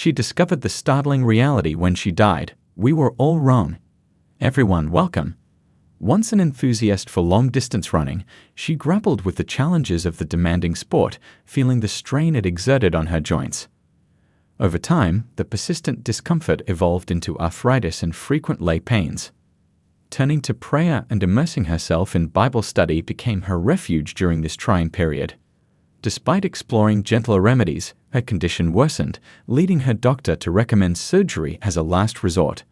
She discovered the startling reality when she died. We were all wrong. Everyone welcome. Once an enthusiast for long-distance running, she grappled with the challenges of the demanding sport, feeling the strain it exerted on her joints. Over time, the persistent discomfort evolved into arthritis and frequent leg pains. Turning to prayer and immersing herself in Bible study became her refuge during this trying period. Despite exploring gentler remedies, her condition worsened, leading her doctor to recommend surgery as a last resort.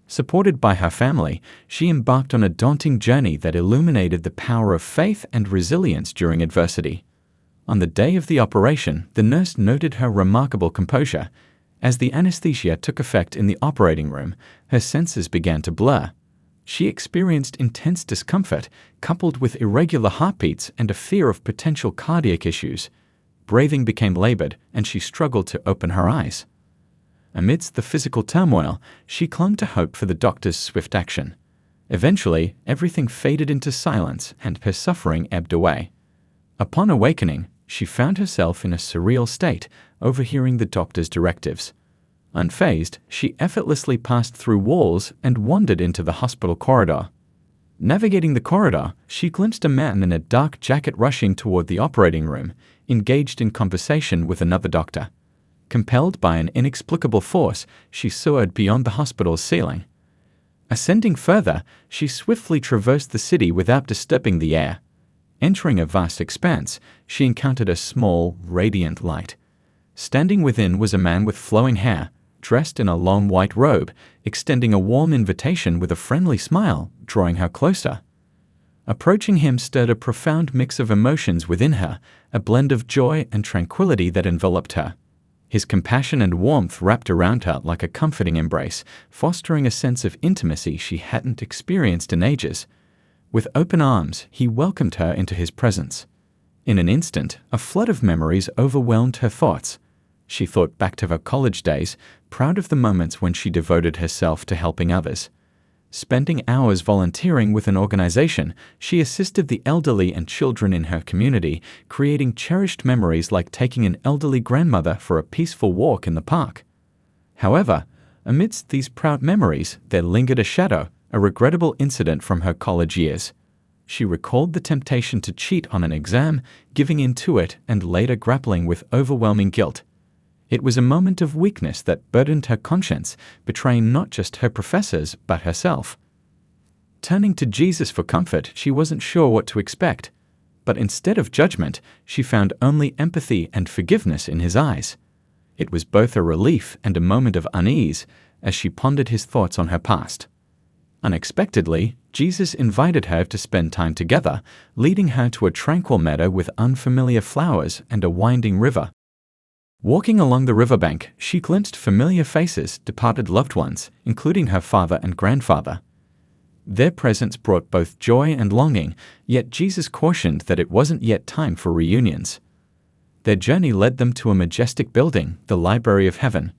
Supported by her family, she embarked on a daunting journey that illuminated the power of faith and resilience during adversity. On the day of the operation, the nurse noted her remarkable composure. As the anesthesia took effect in the operating room, her senses began to blur. She experienced intense discomfort, coupled with irregular heartbeats and a fear of potential cardiac issues. Breathing became labored, and she struggled to open her eyes. Amidst the physical turmoil, she clung to hope for the doctor's swift action. Eventually, everything faded into silence and her suffering ebbed away. Upon awakening, she found herself in a surreal state, overhearing the doctor's directives. Unfazed, she effortlessly passed through walls and wandered into the hospital corridor. Navigating the corridor, she glimpsed a man in a dark jacket rushing toward the operating room, engaged in conversation with another doctor. Compelled by an inexplicable force, she soared beyond the hospital's ceiling. Ascending further, she swiftly traversed the city without disturbing the air. Entering a vast expanse, she encountered a small, radiant light. Standing within was a man with flowing hair, dressed in a long white robe, extending a warm invitation with a friendly smile, drawing her closer. Approaching him stirred a profound mix of emotions within her, a blend of joy and tranquility that enveloped her. His compassion and warmth wrapped around her like a comforting embrace, fostering a sense of intimacy she hadn't experienced in ages. With open arms, he welcomed her into his presence. In an instant, a flood of memories overwhelmed her thoughts. She thought back to her college days, proud of the moments when she devoted herself to helping others. Spending hours volunteering with an organization, she assisted the elderly and children in her community, creating cherished memories like taking an elderly grandmother for a peaceful walk in the park. However, amidst these proud memories, there lingered a shadow, a regrettable incident from her college years. She recalled the temptation to cheat on an exam, giving in to it, and later grappling with overwhelming guilt. It was a moment of weakness that burdened her conscience, betraying not just her professors, but herself. Turning to Jesus for comfort, she wasn't sure what to expect. But instead of judgment, she found only empathy and forgiveness in his eyes. It was both a relief and a moment of unease as she pondered his thoughts on her past. Unexpectedly, Jesus invited her to spend time together, leading her to a tranquil meadow with unfamiliar flowers and a winding river. Walking along the riverbank, she glimpsed familiar faces, departed loved ones, including her father and grandfather. Their presence brought both joy and longing, yet Jesus cautioned that it wasn't yet time for reunions. Their journey led them to a majestic building, the Library of Heaven.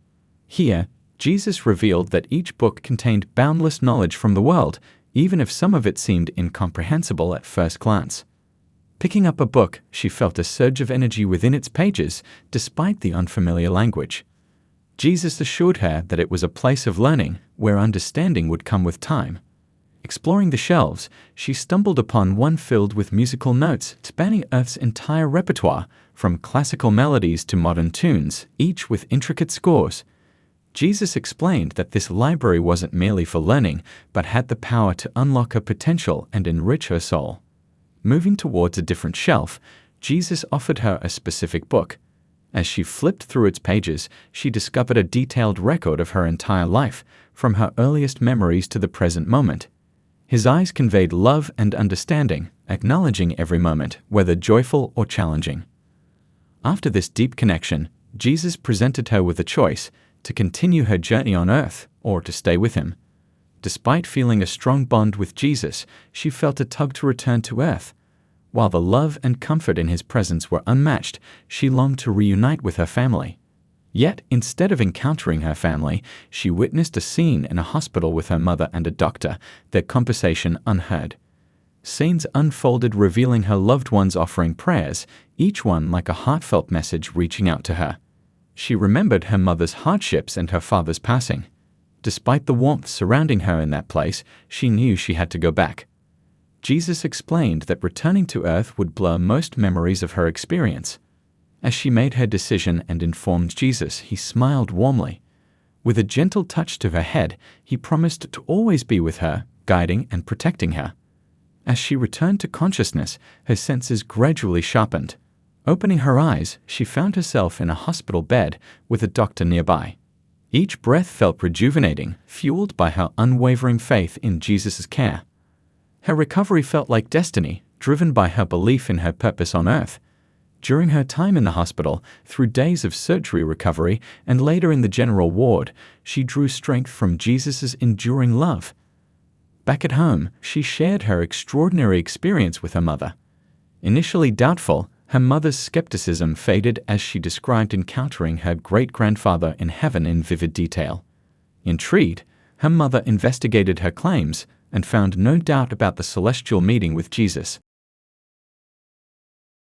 Here, Jesus revealed that each book contained boundless knowledge from the world, even if some of it seemed incomprehensible at first glance. Picking up a book, she felt a surge of energy within its pages, despite the unfamiliar language. Jesus assured her that it was a place of learning, where understanding would come with time. Exploring the shelves, she stumbled upon one filled with musical notes spanning Earth's entire repertoire, from classical melodies to modern tunes, each with intricate scores. Jesus explained that this library wasn't merely for learning, but had the power to unlock her potential and enrich her soul. Moving towards a different shelf, Jesus offered her a specific book. As she flipped through its pages, she discovered a detailed record of her entire life, from her earliest memories to the present moment. His eyes conveyed love and understanding, acknowledging every moment, whether joyful or challenging. After this deep connection, Jesus presented her with a choice: to continue her journey on earth or to stay with him. Despite feeling a strong bond with Jesus, she felt a tug to return to earth. While the love and comfort in his presence were unmatched, she longed to reunite with her family. Yet, instead of encountering her family, she witnessed a scene in a hospital with her mother and a doctor, their conversation unheard. Scenes unfolded revealing her loved ones offering prayers, each one like a heartfelt message reaching out to her. She remembered her mother's hardships and her father's passing. Despite the warmth surrounding her in that place, she knew she had to go back. Jesus explained that returning to earth would blur most memories of her experience. As she made her decision and informed Jesus, he smiled warmly. With a gentle touch to her head, he promised to always be with her, guiding and protecting her. As she returned to consciousness, her senses gradually sharpened. Opening her eyes, she found herself in a hospital bed with a doctor nearby. Each breath felt rejuvenating, fueled by her unwavering faith in Jesus' care. Her recovery felt like destiny, driven by her belief in her purpose on earth. During her time in the hospital, through days of surgery recovery and later in the general ward, she drew strength from Jesus' enduring love. Back at home, she shared her extraordinary experience with her mother. Initially doubtful, her mother's skepticism faded as she described encountering her great-grandfather in heaven in vivid detail. Intrigued, her mother investigated her claims and found no doubt about the celestial meeting with Jesus.